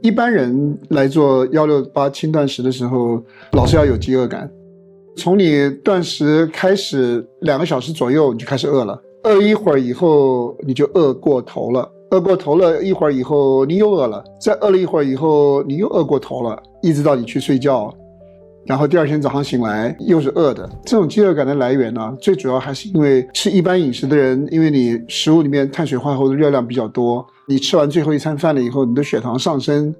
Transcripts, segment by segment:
一般人来做168轻断食的时候，老是要有饥饿感。从你断食开始2个小时左右，你就开始饿了，饿一会儿以后你就饿过头了，饿过头了一会儿以后你又饿了，再饿了一会儿以后你又饿过头了，一直到你去睡觉，然后第二天早上醒来又是饿的。这种饥饿感的来源呢，最主要还是因为吃一般饮食的人，因为你食物里面碳水化合物的热量比较多，你吃完最后一餐饭了以后，你的血糖上升，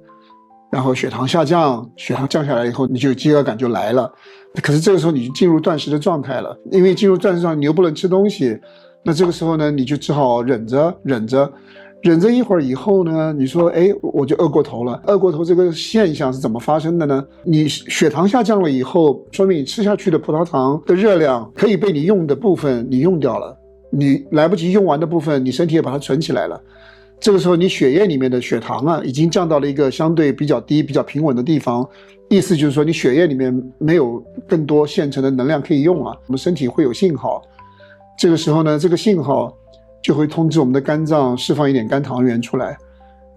然后血糖下降，血糖降下来以后，你就饥饿感就来了。可是这个时候你就进入断食的状态了，因为进入断食状态你又不能吃东西，那这个时候呢，你就只好忍着一会儿以后呢，你说我就饿过头了。饿过头这个现象是怎么发生的呢？你血糖下降了以后，说明你吃下去的葡萄糖的热量可以被你用的部分你用掉了，你来不及用完的部分你身体也把它存起来了。这个时候你血液里面的血糖啊，已经降到了一个相对比较低比较平稳的地方，意思就是说你血液里面没有更多现成的能量可以用啊，我们身体会有信号。这个时候呢，这个信号就会通知我们的肝脏释放一点肝糖原出来，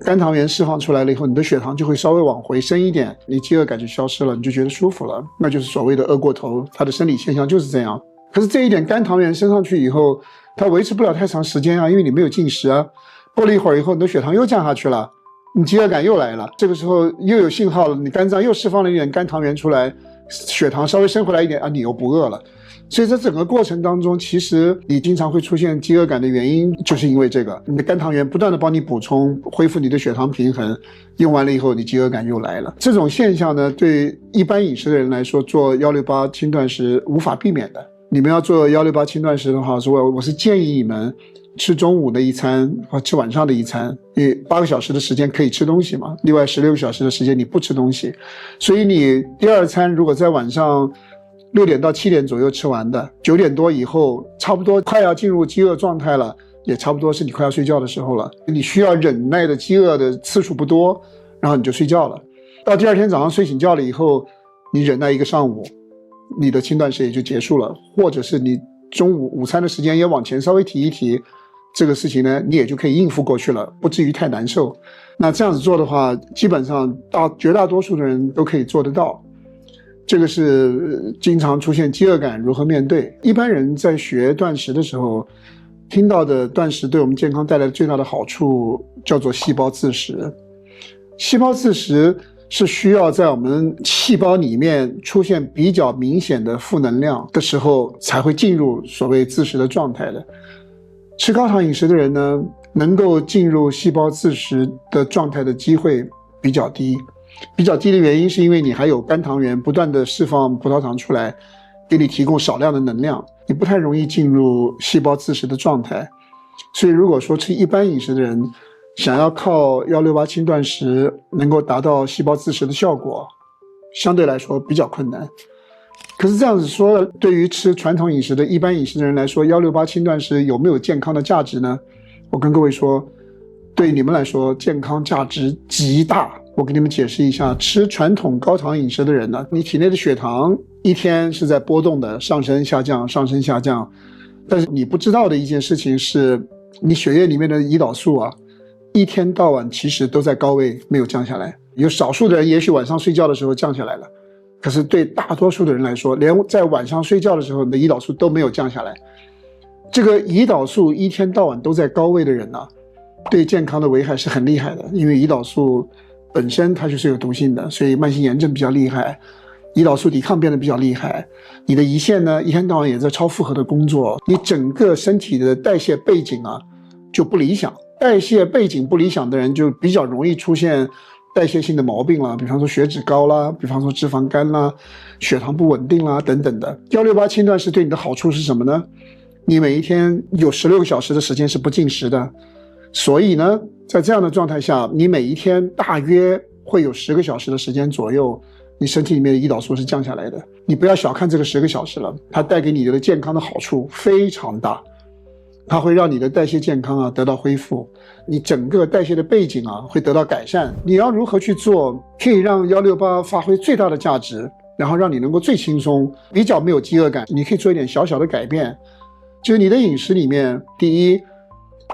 肝糖原释放出来了以后，你的血糖就会稍微往回升一点，你饥饿感就消失了，你就觉得舒服了，那就是所谓的饿过头，它的生理现象就是这样。可是这一点肝糖原升上去以后，它维持不了太长时间啊，因为你没有进食啊，过了一会儿以后，你的血糖又降下去了，你饥饿感又来了，这个时候又有信号了，你肝脏又释放了一点肝糖原出来，血糖稍微升回来一点啊，你又不饿了。所以在整个过程当中，其实你经常会出现饥饿感的原因，就是因为这个，你的肝糖原不断的帮你补充，恢复你的血糖平衡，用完了以后，你饥饿感又来了。这种现象呢，对一般饮食的人来说，做168轻断食无法避免的。你们要做168轻断食的话，我是建议你们吃中午的一餐和吃晚上的一餐，因为8个小时的时间可以吃东西嘛，另外16个小时的时间你不吃东西，所以你第二餐如果在晚上6点到7点左右吃完的，9点多以后差不多快要进入饥饿状态了，也差不多是你快要睡觉的时候了，你需要忍耐的饥饿的次数不多，然后你就睡觉了。到第二天早上睡醒觉了以后，你忍耐1个上午，你的轻断食也就结束了，或者是你中午午餐的时间也往前稍微提一提，这个事情呢你也就可以应付过去了，不至于太难受。那这样子做的话，基本上绝大多数的人都可以做得到。这个是经常出现饥饿感如何面对。一般人在学断食的时候听到的断食对我们健康带来的最大的好处叫做细胞自食。细胞自食是需要在我们细胞里面出现比较明显的负能量的时候才会进入所谓自食的状态的。吃高糖饮食的人呢，能够进入细胞自食的状态的机会比较低。比较低的原因是因为你还有肝糖原不断的释放葡萄糖出来，给你提供少量的能量，你不太容易进入细胞自食的状态。所以如果说吃一般饮食的人想要靠168轻断食能够达到细胞自食的效果，相对来说比较困难。可是这样子说，对于吃传统饮食的一般饮食的人来说，168轻断食有没有健康的价值呢？我跟各位说，对你们来说健康价值极大。我给你们解释一下，吃传统高糖饮食的人呢，你体内的血糖一天是在波动的，上升下降上升下降，但是你不知道的一件事情是，你血液里面的胰岛素啊，一天到晚其实都在高位，没有降下来。有少数的人也许晚上睡觉的时候降下来了，可是对大多数的人来说，连在晚上睡觉的时候你的胰岛素都没有降下来。这个胰岛素一天到晚都在高位的人呢，对健康的危害是很厉害的，因为胰岛素本身它就是有毒性的，所以慢性炎症比较厉害，胰岛素抵抗变得比较厉害，你的胰腺呢一天到晚也在超负荷的工作，你整个身体的代谢背景啊就不理想，代谢背景不理想的人就比较容易出现代谢性的毛病啦，比方说血脂高啦，比方说脂肪肝啦，血糖不稳定啦等等的。168轻断食对你的好处是什么呢？你每一天有16个小时的时间是不进食的，所以呢在这样的状态下，你每一天大约会有10个小时的时间左右，你身体里面的胰岛素是降下来的。你不要小看这个10个小时了，它带给你的健康的好处非常大，它会让你的代谢健康啊得到恢复，你整个代谢的背景啊会得到改善。你要如何去做可以让168发挥最大的价值，然后让你能够最轻松，比较没有饥饿感，你可以做一点小小的改变，就是你的饮食里面，第一，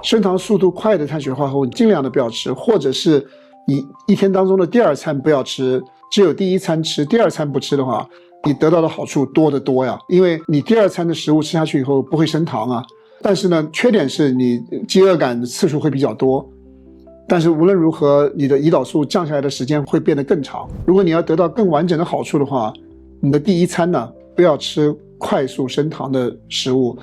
升糖速度快的碳水化合物尽量的不要吃，或者是你一天当中的第二餐不要吃，只有第一餐吃，第二餐不吃的话，你得到的好处多得多呀。因为你第二餐的食物吃下去以后不会升糖啊，但是呢，缺点是你饥饿感的次数会比较多。但是无论如何，你的胰岛素降下来的时间会变得更长。如果你要得到更完整的好处的话，你的第一餐呢，不要吃快速升糖的食物，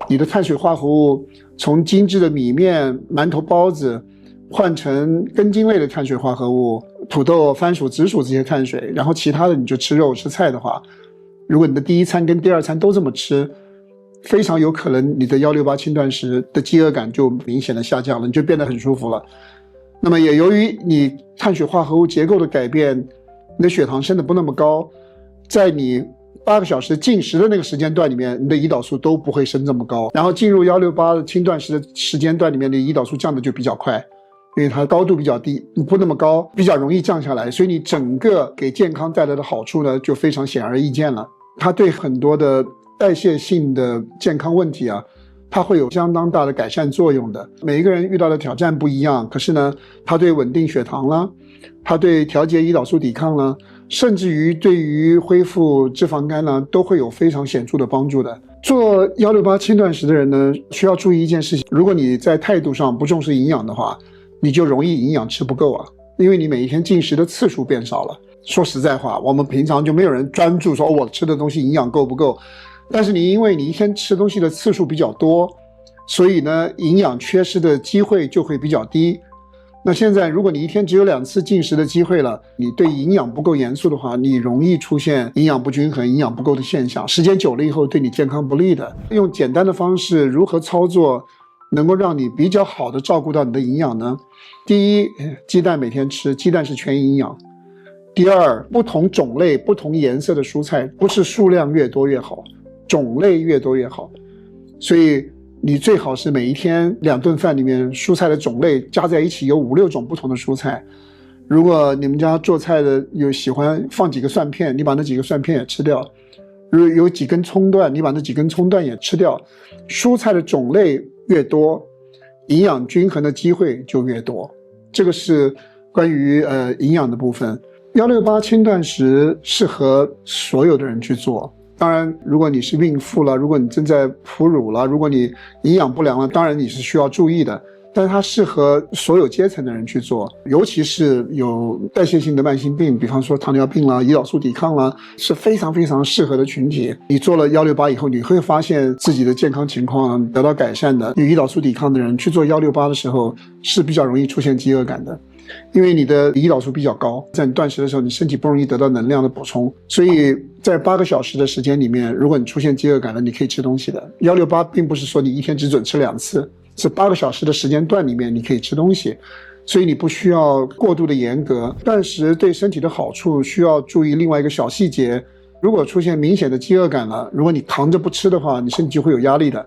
你的碳水化合物从精致的米面、馒头、包子换成根茎类的碳水化合物，土豆、番薯、紫薯这些碳水，然后其他的你就吃肉吃菜的话，如果你的第一餐跟第二餐都这么吃，非常有可能你的168轻断食的饥饿感就明显的下降了，你就变得很舒服了。那么也由于你碳水化合物结构的改变，你的血糖升得不那么高，在你8个小时进食的那个时间段里面，你的胰岛素都不会升这么高，然后进入168的轻断食的时间段里面，你胰岛素降的就比较快，因为它高度比较低，不那么高，比较容易降下来，所以你整个给健康带来的好处呢，就非常显而易见了。它对很多的代谢性的健康问题啊，它会有相当大的改善作用的。每一个人遇到的挑战不一样，可是呢，它对稳定血糖啦，它对调节胰岛素抵抗啦，甚至于对于恢复脂肪肝呢，都会有非常显著的帮助的。做168轻断食的人呢，需要注意一件事情，如果你在态度上不重视营养的话，你就容易营养吃不够啊，因为你每一天进食的次数变少了。说实在话，我们平常就没有人专注说我吃的东西营养够不够，但是因为你一天吃东西的次数比较多，所以呢，营养缺失的机会就会比较低。那现在如果你一天只有2次进食的机会了，你对营养不够严肃的话，你容易出现营养不均衡、营养不够的现象，时间久了以后对你健康不利的。用简单的方式如何操作能够让你比较好的照顾到你的营养呢？第一，鸡蛋每天吃，鸡蛋是全营养。第二，不同种类、不同颜色的蔬菜，不是数量越多越好，种类越多越好。所以你最好是每一天2顿饭里面蔬菜的种类加在一起有5、6种不同的蔬菜。如果你们家做菜的有喜欢放几个蒜片，你把那几个蒜片也吃掉。如果有几根葱段，你把那几根葱段也吃掉。蔬菜的种类越多，营养均衡的机会就越多。这个是关于营养的部分。168轻断食适合所有的人去做。当然，如果你是孕妇了，如果你正在哺乳了，如果你营养不良了，当然你是需要注意的。但是它适合所有阶层的人去做，尤其是有代谢性的慢性病，比方说糖尿病啦、胰岛素抵抗啦，是非常非常适合的群体。你做了168以后，你会发现自己的健康情况得到改善的。有胰岛素抵抗的人去做168的时候，是比较容易出现饥饿感的。因为你的胰岛素比较高，在你断食的时候，你身体不容易得到能量的补充，所以在8个小时的时间里面，如果你出现饥饿感了，你可以吃东西的。168并不是说你一天只准吃2次，是8个小时的时间段里面你可以吃东西，所以你不需要过度的严格。断食对身体的好处需要注意另外一个小细节，如果出现明显的饥饿感了，如果你扛着不吃的话，你身体就会有压力的。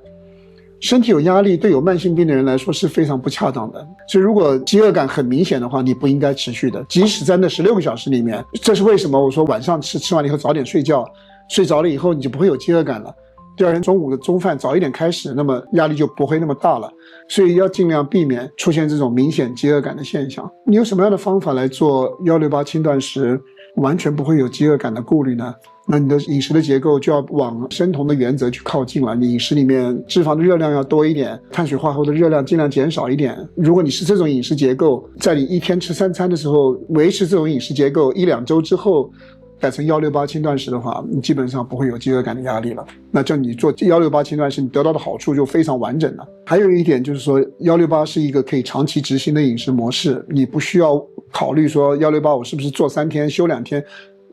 身体有压力对有慢性病的人来说是非常不恰当的，所以如果饥饿感很明显的话，你不应该持续的，即使在那16个小时里面。这是为什么我说晚上吃完了以后早点睡觉，睡着了以后你就不会有饥饿感了，第二天中午的中饭早一点开始，那么压力就不会那么大了。所以要尽量避免出现这种明显饥饿感的现象。你有什么样的方法来做168轻断食完全不会有饥饿感的顾虑呢？那你的饮食的结构就要往生酮的原则去靠近了。你饮食里面脂肪的热量要多一点，碳水化合物的热量尽量减少一点。如果你是这种饮食结构，在你一天吃3餐的时候维持这种饮食结构1、2周之后改成168轻断食的话，你基本上不会有饥饿感的压力了。那这样你做168轻断食，你得到的好处就非常完整了。还有一点就是说，168是一个可以长期执行的饮食模式，你不需要考虑说168我是不是做3天休2天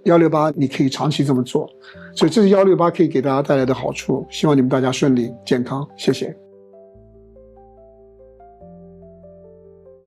，168你可以长期这么做。所以这是168可以给大家带来的好处，希望你们大家顺利健康，谢谢。